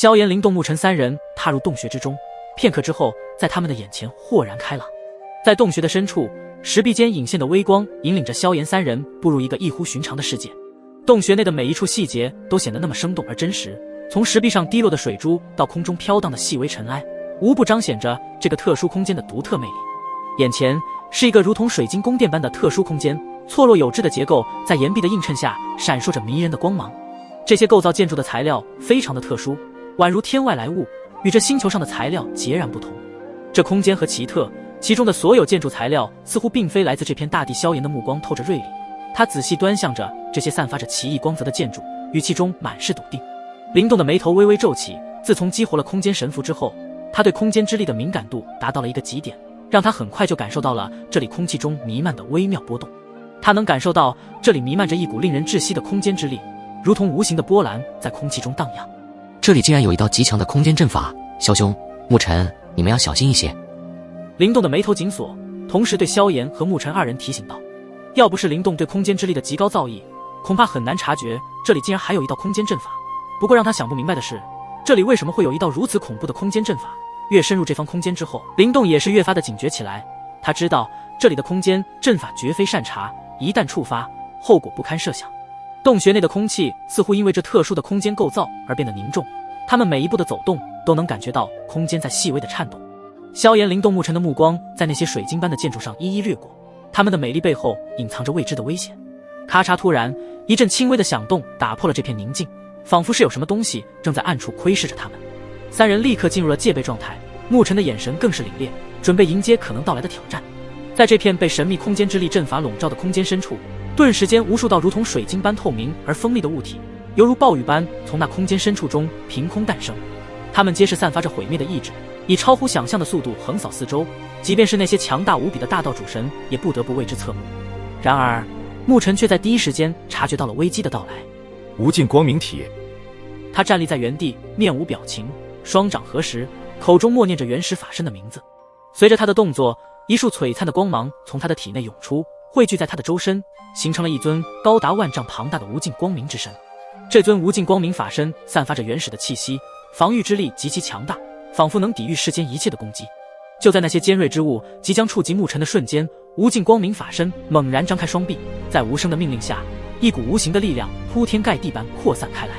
萧炎、灵动、沐尘三人踏入洞穴之中，片刻之后，在他们的眼前豁然开朗。在洞穴的深处，石壁间隐现的微光引领着萧炎三人步入一个异乎寻常的世界。洞穴内的每一处细节都显得那么生动而真实，从石壁上滴落的水珠到空中飘荡的细微尘埃，无不彰显着这个特殊空间的独特魅力。眼前是一个如同水晶宫殿般的特殊空间，错落有致的结构在岩壁的映衬下闪烁着迷人的光芒。这些构造建筑的材料非常的特殊，宛如天外来物，与这星球上的材料截然不同。这空间和奇特，其中的所有建筑材料似乎并非来自这片大地。萧炎的目光透着锐利，他仔细端详着这些散发着奇异光泽的建筑，语气中满是笃定。灵动的眉头微微皱起，自从激活了空间神符之后，他对空间之力的敏感度达到了一个极点，让他很快就感受到了这里空气中弥漫的微妙波动。他能感受到这里弥漫着一股令人窒息的空间之力，如同无形的波澜在空气中荡漾。这里竟然有一道极强的空间阵法，萧兄、沐尘，你们要小心一些。灵动的眉头紧锁，同时对萧炎和沐尘二人提醒道。要不是灵动对空间之力的极高造诣，恐怕很难察觉这里竟然还有一道空间阵法。不过让他想不明白的是，这里为什么会有一道如此恐怖的空间阵法？越深入这方空间之后，灵动也是越发的警觉起来。他知道这里的空间阵法绝非善茬，一旦触发，后果不堪设想。洞穴内的空气似乎因为这特殊的空间构造而变得凝重，他们每一步的走动都能感觉到空间在细微的颤动。萧炎、灵动、沐尘的目光在那些水晶般的建筑上一一掠过，他们的美丽背后隐藏着未知的危险。咔嚓，突然一阵轻微的响动打破了这片宁静，仿佛是有什么东西正在暗处窥视着他们。三人立刻进入了戒备状态，沐尘的眼神更是凛冽，准备迎接可能到来的挑战。在这片被神秘空间之力阵法笼罩的空间深处，顿时间无数道如同水晶般透明而锋利的物体，犹如暴雨般从那空间深处中凭空诞生。它们皆是散发着毁灭的意志，以超乎想象的速度横扫四周，即便是那些强大无比的大道主神也不得不为之侧目。然而沐尘却在第一时间察觉到了危机的到来。无尽光明体。他站立在原地，面无表情，双掌合十，口中默念着原始法身的名字。随着他的动作，一束璀璨的光芒从他的体内涌出，汇聚在他的周身，形成了一尊高达万丈庞大的无尽光明之身。这尊无尽光明法身散发着原始的气息，防御之力极其强大，仿佛能抵御世间一切的攻击。就在那些尖锐之物即将触及沐尘的瞬间，无尽光明法身猛然张开双臂，在无声的命令下，一股无形的力量铺天盖地般扩散开来。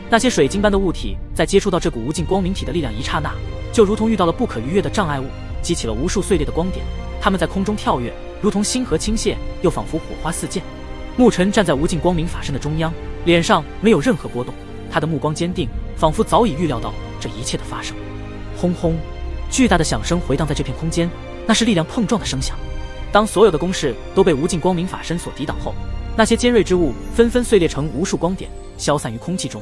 那些水晶般的物体在接触到这股无尽光明体的力量一刹那，就如同遇到了不可逾越的障碍物，激起了无数碎裂的光点。它们在空中跳跃，如同星河倾泻，又仿佛火花四溅。沐尘站在无尽光明法身的中央，脸上没有任何波动，他的目光坚定，仿佛早已预料到这一切的发生。轰轰，巨大的响声回荡在这片空间，那是力量碰撞的声响。当所有的攻势都被无尽光明法身所抵挡后，那些尖锐之物纷纷碎裂成无数光点，消散于空气中。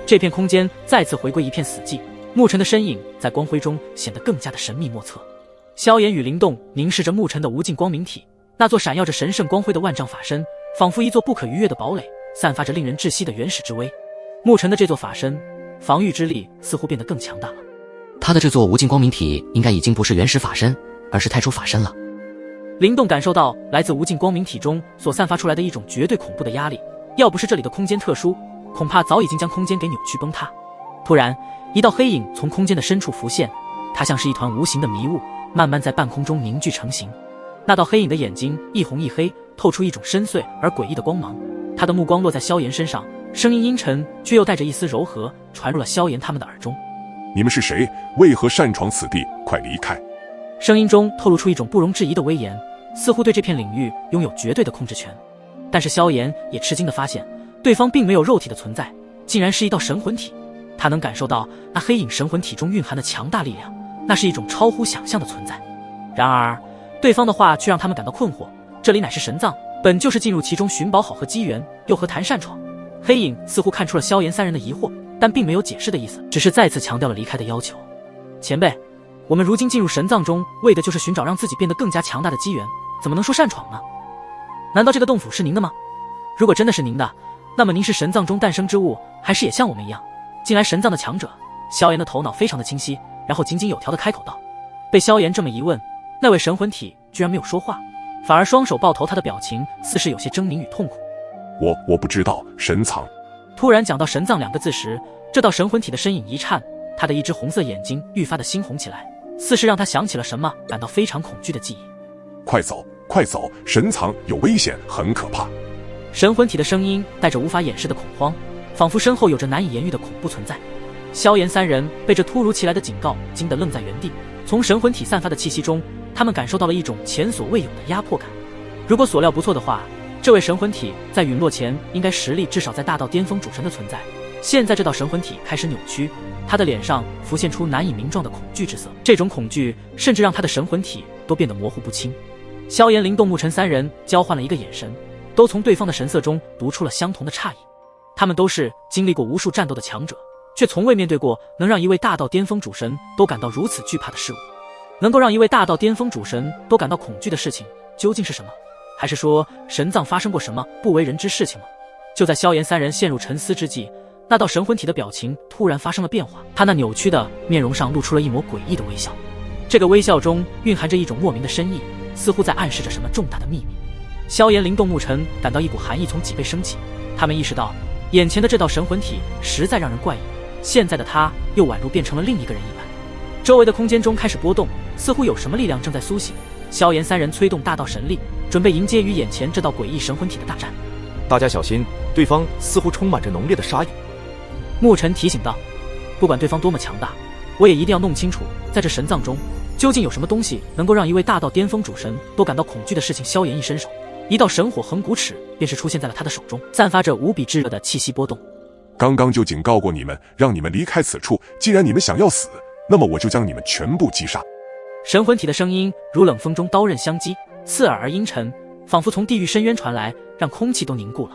这片空间再次回归一片死寂，沐尘的身影在光辉中显得更加的神秘莫测。萧炎与灵动凝视着沐尘的无尽光明体，那座闪耀着神圣光辉的万丈法身，仿佛一座不可逾越的堡垒，散发着令人窒息的原始之威。沐尘的这座法身，防御之力似乎变得更强大了。他的这座无尽光明体应该已经不是原始法身，而是太初法身了。灵动感受到来自无尽光明体中所散发出来的一种绝对恐怖的压力，要不是这里的空间特殊，恐怕早已经将空间给扭曲崩塌。突然，一道黑影从空间的深处浮现，它像是一团无形的迷雾，慢慢在半空中凝聚成型。那道黑影的眼睛一红一黑，透出一种深邃而诡异的光芒。他的目光落在萧炎身上，声音阴沉却又带着一丝柔和，传入了萧炎他们的耳中。你们是谁？为何擅闯此地？快离开！声音中透露出一种不容置疑的威严，似乎对这片领域拥有绝对的控制权。但是萧炎也吃惊地发现，对方并没有肉体的存在，竟然是一道神魂体。他能感受到那黑影神魂体中蕴含的强大力量，那是一种超乎想象的存在。然而对方的话却让他们感到困惑，这里乃是神藏，本就是进入其中寻宝好合机缘，又何谈擅闯？黑影似乎看出了萧炎三人的疑惑，但并没有解释的意思，只是再次强调了离开的要求。前辈，我们如今进入神藏中，为的就是寻找让自己变得更加强大的机缘，怎么能说擅闯呢？难道这个洞府是您的吗？如果真的是您的，那么您是神藏中诞生之物，还是也像我们一样进来神藏的强者？萧炎的头脑非常的清晰，然后井井有条的开口道。被萧炎这么一问，那位神魂体居然没有说话，反而双手抱头，他的表情似是有些狰狞与痛苦。我不知道神藏。突然讲到神藏两个字时，这道神魂体的身影一颤，他的一只红色眼睛愈发的猩红起来，似是让他想起了什么，感到非常恐惧的记忆。快走，快走！神藏有危险，很可怕。神魂体的声音带着无法掩饰的恐慌，仿佛身后有着难以言喻的恐怖存在。萧炎三人被这突如其来的警告惊得愣在原地。从神魂体散发的气息中，他们感受到了一种前所未有的压迫感。如果所料不错的话，这位神魂体在陨落前应该实力至少在大道巅峰主神的存在。现在这道神魂体开始扭曲，他的脸上浮现出难以名状的恐惧之色，这种恐惧甚至让他的神魂体都变得模糊不清。萧炎、灵动、沐尘三人交换了一个眼神，都从对方的神色中读出了相同的诧异。他们都是经历过无数战斗的强者，却从未面对过能让一位大道巅峰主神都感到如此惧怕的事物。能够让一位大道巅峰主神都感到恐惧的事情究竟是什么？还是说神藏发生过什么不为人知事情吗？就在萧炎三人陷入沉思之际，那道神魂体的表情突然发生了变化，他那扭曲的面容上露出了一抹诡异的微笑。这个微笑中蕴含着一种莫名的深意，似乎在暗示着什么重大的秘密。萧炎、灵动、沐尘感到一股寒意从脊背升起，他们意识到眼前的这道神魂体实在让人怪异，现在的他又宛如变成了另一个人一般。周围的空间中开始波动，似乎有什么力量正在苏醒。萧炎三人催动大道神力，准备迎接与眼前这道诡异神魂体的大战。大家小心，对方似乎充满着浓烈的杀意。沐尘提醒道，不管对方多么强大，我也一定要弄清楚，在这神藏中究竟有什么东西能够让一位大道巅峰主神都感到恐惧的事情。萧炎一伸手，一道神火横骨尺便是出现在了他的手中，散发着无比炙热的气息波动。刚刚就警告过你们，让你们离开此处，既然你们想要死，那么我就将你们全部击杀。神魂体的声音如冷风中刀刃相击，刺耳而阴沉，仿佛从地狱深渊传来，让空气都凝固了。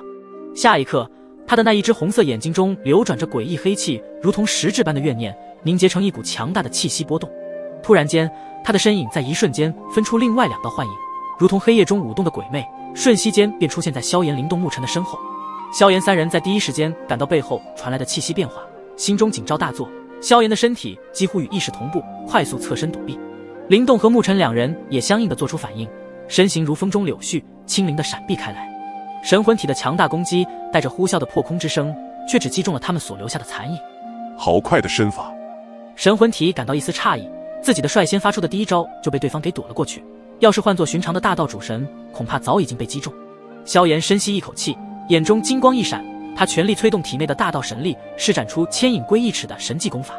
下一刻，他的那一只红色眼睛中流转着诡异黑气，如同实质般的怨念凝结成一股强大的气息波动。突然间，他的身影在一瞬间分出另外两道幻影，如同黑夜中舞动的鬼魅，瞬息间便出现在萧炎、灵动、沐尘的身后。萧炎三人在第一时间感到背后传来的气息变化，心中警兆大作。萧炎的身体几乎与意识同步，快速侧身躲避。灵动和沐尘两人也相应的做出反应，身形如风中柳絮，轻灵的闪避开来。神魂体的强大攻击带着呼啸的破空之声，却只击中了他们所留下的残影。好快的身法！神魂体感到一丝诧异，自己的率先发出的第一招就被对方给躲了过去，要是换作寻常的大道主神，恐怕早已经被击中。萧炎深吸一口气，眼中金光一闪，他全力催动体内的大道神力，施展出牵引归一尺的神技功法。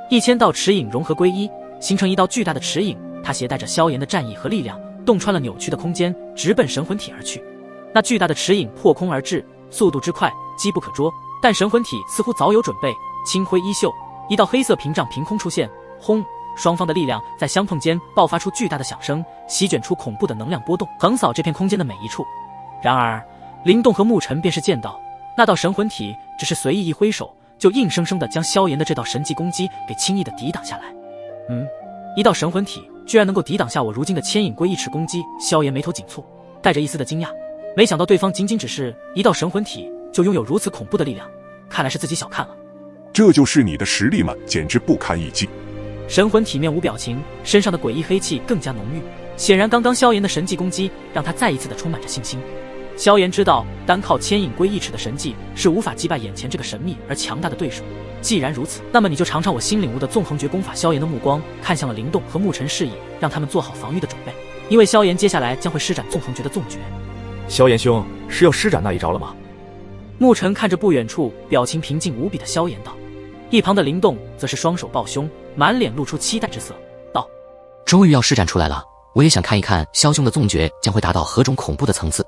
1000道尺影融合归一，形成一道巨大的尺影，他携带着萧炎的战意和力量，洞穿了扭曲的空间，直奔神魂体而去。那巨大的尺影破空而至，速度之快，机不可捉。但神魂体似乎早有准备，轻挥衣袖，一道黑色屏障凭空出现，轰！双方的力量在相碰间爆发出巨大的响声，席卷出恐怖的能量波动，横扫这片空间的每一处。然而，灵动和沐尘便是见到那道神魂体只是随意一挥手，就硬生生地将萧炎的这道神技攻击给轻易地抵挡下来。一道神魂体居然能够抵挡下我如今的牵引归一尺攻击，萧炎眉头紧蹙，带着一丝的惊讶。没想到对方仅仅只是一道神魂体，就拥有如此恐怖的力量，看来是自己小看了。这就是你的实力吗？简直不堪一击！神魂体面无表情，身上的诡异黑气更加浓郁，显然刚刚萧炎的神技攻击让他再一次的充满着信心。萧炎知道单靠牵引归一尺的神技是无法击败眼前这个神秘而强大的对手，既然如此，那么你就尝尝我新领悟的纵横绝功法。萧炎的目光看向了灵动和沐尘，示意让他们做好防御的准备，因为萧炎接下来将会施展纵横绝的纵绝。萧炎兄是要施展那一招了吗？沐尘看着不远处表情平静无比的萧炎道，一旁的灵动则是双手抱胸，满脸露出期待之色，道：终于要施展出来了，我也想看一看萧兄的纵绝将会达到何种恐怖的层次。